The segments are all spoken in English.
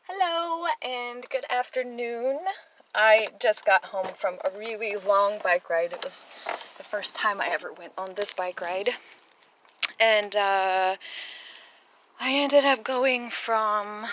Hello and good afternoon. I just got home from a really long bike ride. It was the first time I ever went on this bike ride. And I ended up going from,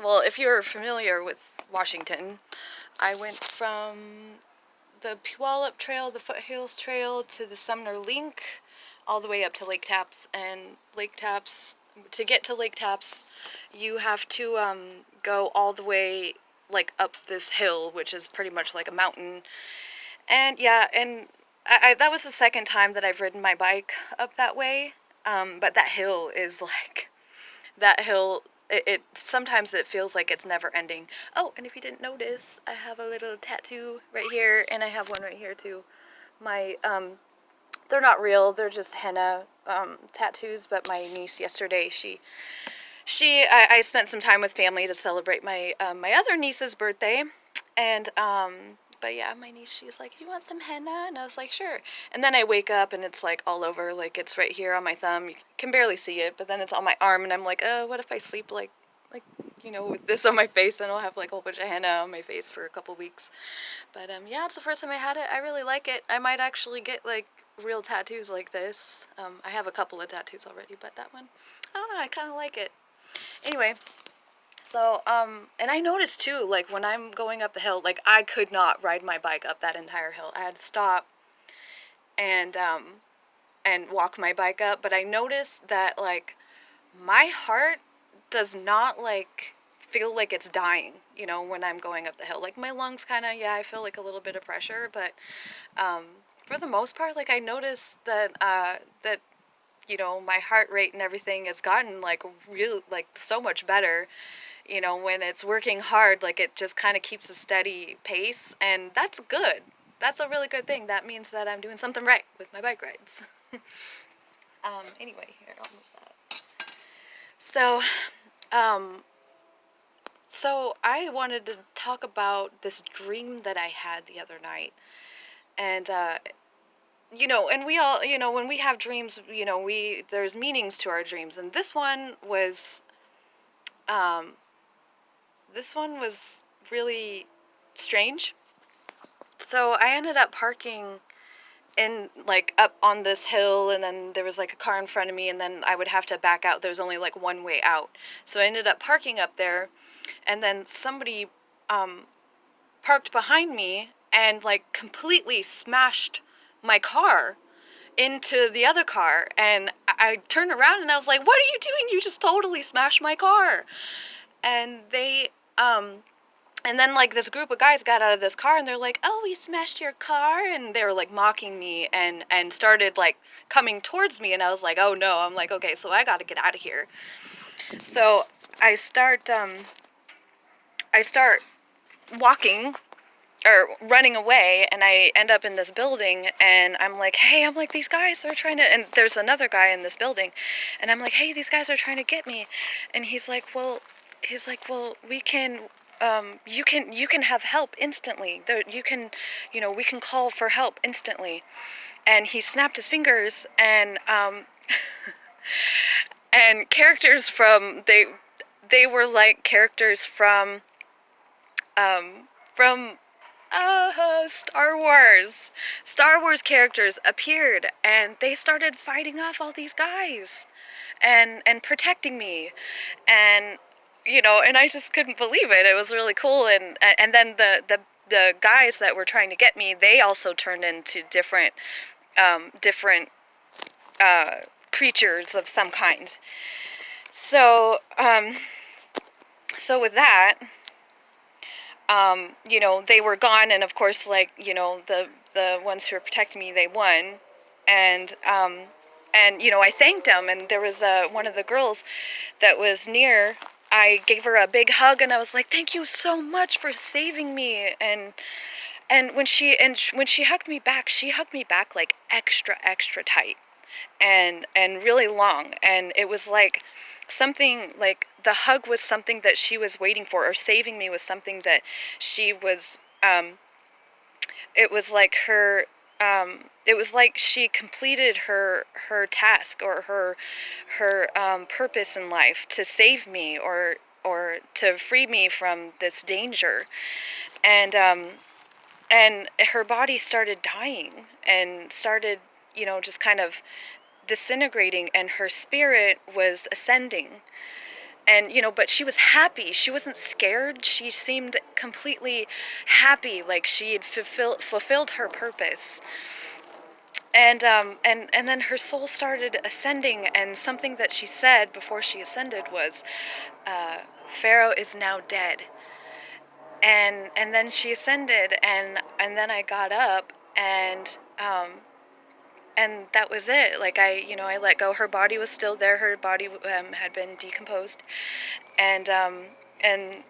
well, if you're familiar with Washington, I went from the Puyallup Trail, the Foothills Trail, to the Sumner Link, all the way up to Lake Tapps. And Lake Tapps, to get to Lake Tapps, you have to go all the way like up this hill, which is pretty much like a mountain. And yeah, and I that was the second time that I've ridden my bike up that way. But that hill is like, that hill, it sometimes it feels like it's never ending. Oh, and if you didn't notice, I have a little tattoo right here, and I have one right here too. My they're not real, they're just henna tattoos, but my niece yesterday, I spent some time with family to celebrate my my other niece's birthday, and but yeah, my niece, she's like, "You want some henna?" And I was like, "Sure." And then I wake up and it's like all over, like it's right here on my thumb. You can barely see it, but then it's on my arm, and I'm like, "Oh, what if I sleep like with this on my face, and I'll have like a whole bunch of henna on my face for a couple weeks." But yeah, it's the first time I had it. I really like it. I might actually get like real tattoos like this. I have a couple of tattoos already, but that one, I don't know, I kind of like it. Anyway, so, and I noticed too, like when I'm going up the hill, like I could not ride my bike up that entire hill. I had to stop and, walk my bike up, but I noticed that like my heart does not like feel like it's dying, when I'm going up the hill. Like my lungs kind of, yeah, I feel like a little bit of pressure, but, for the most part, like I noticed that, my heart rate and everything has gotten like real, like so much better. When it's working hard, like it just kind of keeps a steady pace, and that's good. That's a really good thing. That means that I'm doing something right with my bike rides. Anyway, here, I'll move that. So, um, so I wanted to talk about this dream that I had the other night, and and we all, when we have dreams, there's meanings to our dreams, and um, this one was really strange. So I ended up parking in like up on this hill, and then there was like a car in front of me, and then I would have to back out. There was only like one way out. So I ended up parking up there, and then somebody parked behind me and like completely smashed my car into the other car, and I turned around and I was like, "What are you doing? You just totally smashed my car." And they and then like this group of guys got out of this car, and they're like, "Oh, we smashed your car," and they were like mocking me, and started like coming towards me, and I was like, "Oh no." I'm like, "Okay, so I got to get out of here." So I start walking or running away, and I end up in this building, and I'm like, "Hey," I'm like, "These guys are trying to," and there's another guy in this building, and I'm like, "Hey, these guys are trying to get me." And he's like, "Well, we can, you can have help instantly. You can, we can call for help instantly." And he snapped his fingers, and and characters from, they were like characters from Star Wars. Star Wars characters appeared, and they started fighting off all these guys and protecting me. And and I just couldn't believe it. It was really cool. And then the guys that were trying to get me, they also turned into different creatures of some kind. So so with that, they were gone, and of course, like, the ones who were protecting me, they won. And I thanked them, and there was one of the girls that was near. I gave her a big hug, and I was like, "Thank you so much for saving me." And when she hugged me back, she hugged me back like extra tight, and really long, and it was like something, like the hug was something that she was waiting for, or saving me was something that she was, it was like her, it was like she completed her task, or her purpose in life to save me, or to free me from this danger. And her body started dying and started, just kind of disintegrating, and her spirit was ascending. And, but she was happy. She wasn't scared. She seemed completely happy, like she had fulfilled her purpose. And then her soul started ascending, and something that she said before she ascended was, Pharaoh is now dead. And then she ascended, and then I got up, and that was it. Like, I let go. Her body was still there. Her body had been decomposed, and and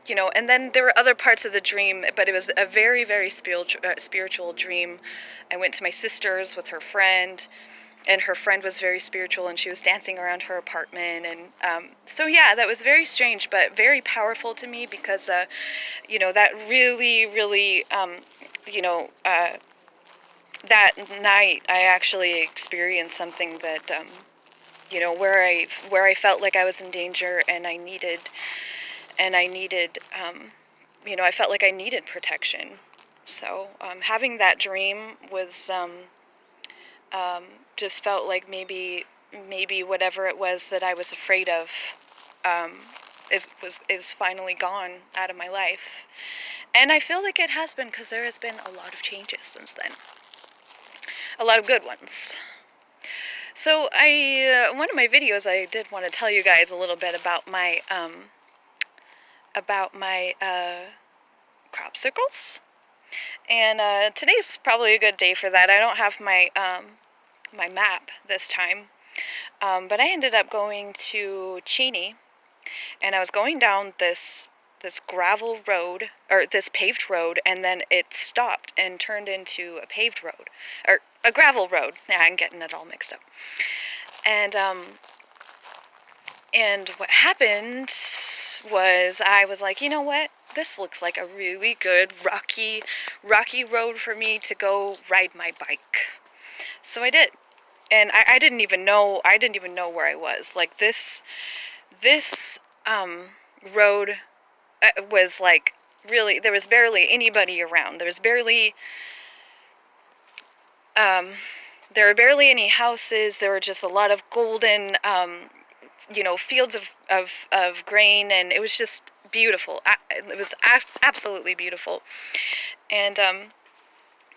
then there were other parts of the dream, but it was a very, very spiritual dream. I went to my sister's with her friend, and her friend was very spiritual, and she was dancing around her apartment, and so yeah, that was very strange, but very powerful to me, because that really, really, that night I actually experienced something that, where I felt like I was in danger, and I needed, I felt like I needed protection. So having that dream was, just felt like maybe whatever it was that I was afraid of, is finally gone out of my life. And I feel like it has been, because there has been a lot of changes since then. A lot of good ones. So one of my videos, I did want to tell you guys a little bit about my crop circles. And today's probably a good day for that. I don't have my my map this time, but I ended up going to Cheney, and I was going down this gravel road, or this paved road, and then it stopped and turned into a paved road, or a gravel road. Yeah, I'm getting it all mixed up. And what happened was, I was like, you know what? This looks like a really good rocky road for me to go ride my bike. So I did. And I didn't even know where I was. Like, this road was like, really, there was barely anybody around. There were barely any houses. There were just a lot of golden, fields of grain, and it was just beautiful. It was absolutely beautiful. And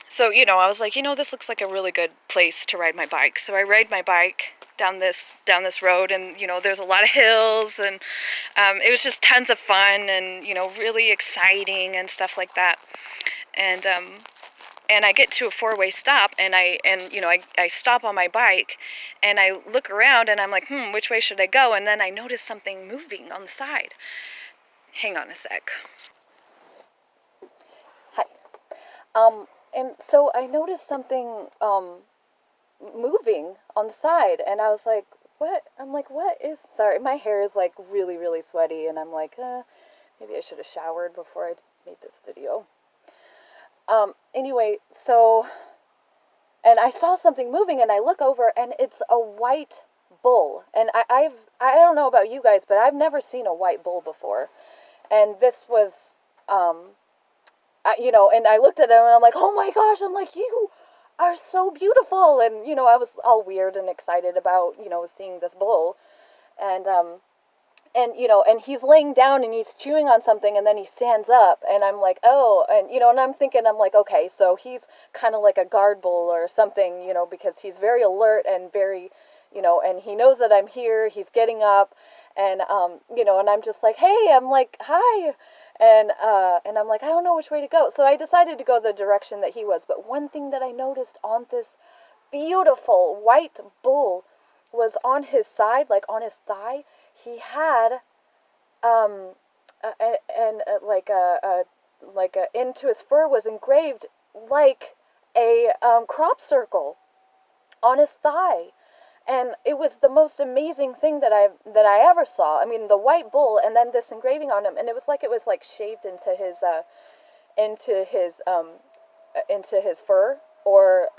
so, I was like, this looks like a really good place to ride my bike. So I ride my bike down this road, and there's a lot of hills, and it was just tons of fun, and really exciting and stuff like that. And I get to a four-way stop, and I stop on my bike, and I look around, and I'm like, which way should I go? And then I notice something moving on the side. Hang on a sec. Hi. And so I noticed something moving on the side, and I was like, what? I'm like, what is... Sorry, my hair is like really, really sweaty, and I'm like, maybe I should have showered before I made this video. Anyway, so, and I saw something moving, and I look over, and it's a white bull. And I don't know about you guys, but I've never seen a white bull before. And this was, and I looked at him, and I'm like, oh my gosh, I'm like, you are so beautiful. And, I was all weird and excited about, seeing this bull. And he's laying down, and he's chewing on something, and then he stands up, and I'm like, oh, and, and I'm thinking, I'm like, okay, so he's kind of like a guard bull or something, because he's very alert and very, and he knows that I'm here, he's getting up, and, and I'm just like, hey, I'm like, hi, and I'm like, I don't know which way to go, so I decided to go the direction that he was. But one thing that I noticed on this beautiful white bull was on his side, like on his thigh, he had, into his fur was engraved like a crop circle on his thigh, and it was the most amazing thing that I ever saw. I mean, the white bull, and then this engraving on him, and it was like shaved into his fur, or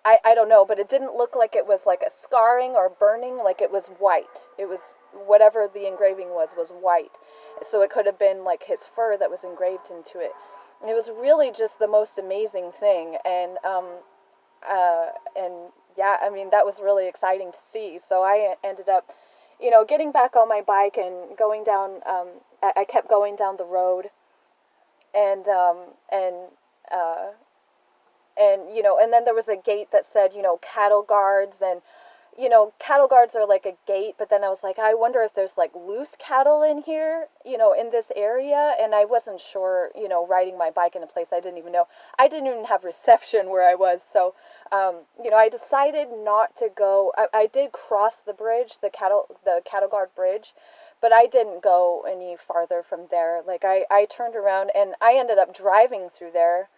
I don't know, but it didn't look like it was like a scarring or burning, like it was white. It was whatever the engraving was white. So it could have been like his fur that was engraved into it. And it was really just the most amazing thing. And yeah, I mean, that was really exciting to see. So I ended up, getting back on my bike and going down. I kept going down the road, and uh, and then there was a gate that said, cattle guards, and cattle guards are like a gate, but then I was like, I wonder if there's like loose cattle in here, in this area, and I wasn't sure, riding my bike in a place I didn't even know. I didn't even have reception where I was, so, I decided not to go. I did cross the bridge, the cattle guard bridge, but I didn't go any farther from there. Like, I turned around, and I ended up driving through there,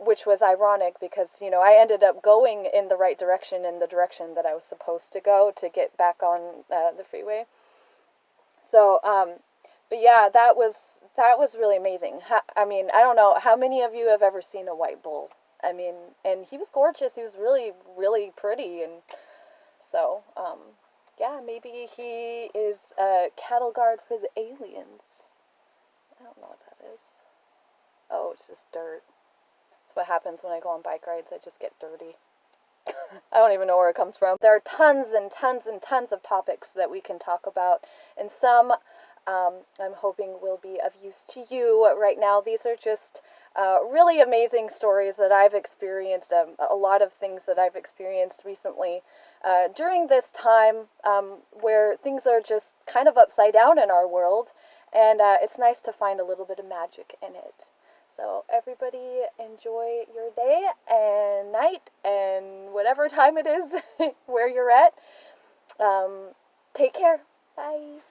which was ironic because, I ended up going in the right direction, in the direction that I was supposed to go to get back on the freeway. So, but yeah, that was really amazing. I mean, I don't know how many of you have ever seen a white bull. I mean, and he was gorgeous. He was really, really pretty, and so, yeah, maybe he is a cattle guard for the aliens. I don't know what that is. Oh, it's just dirt. That's what happens when I go on bike rides. I just get dirty. I don't even know where it comes from. There are tons and tons and tons of topics that we can talk about, and some I'm hoping will be of use to you. Right now, these are just really amazing stories that I've experienced, a lot of things that I've experienced recently during this time where things are just kind of upside down in our world, and it's nice to find a little bit of magic in it. So everybody enjoy your day and night and whatever time it is where you're at. Take care. Bye.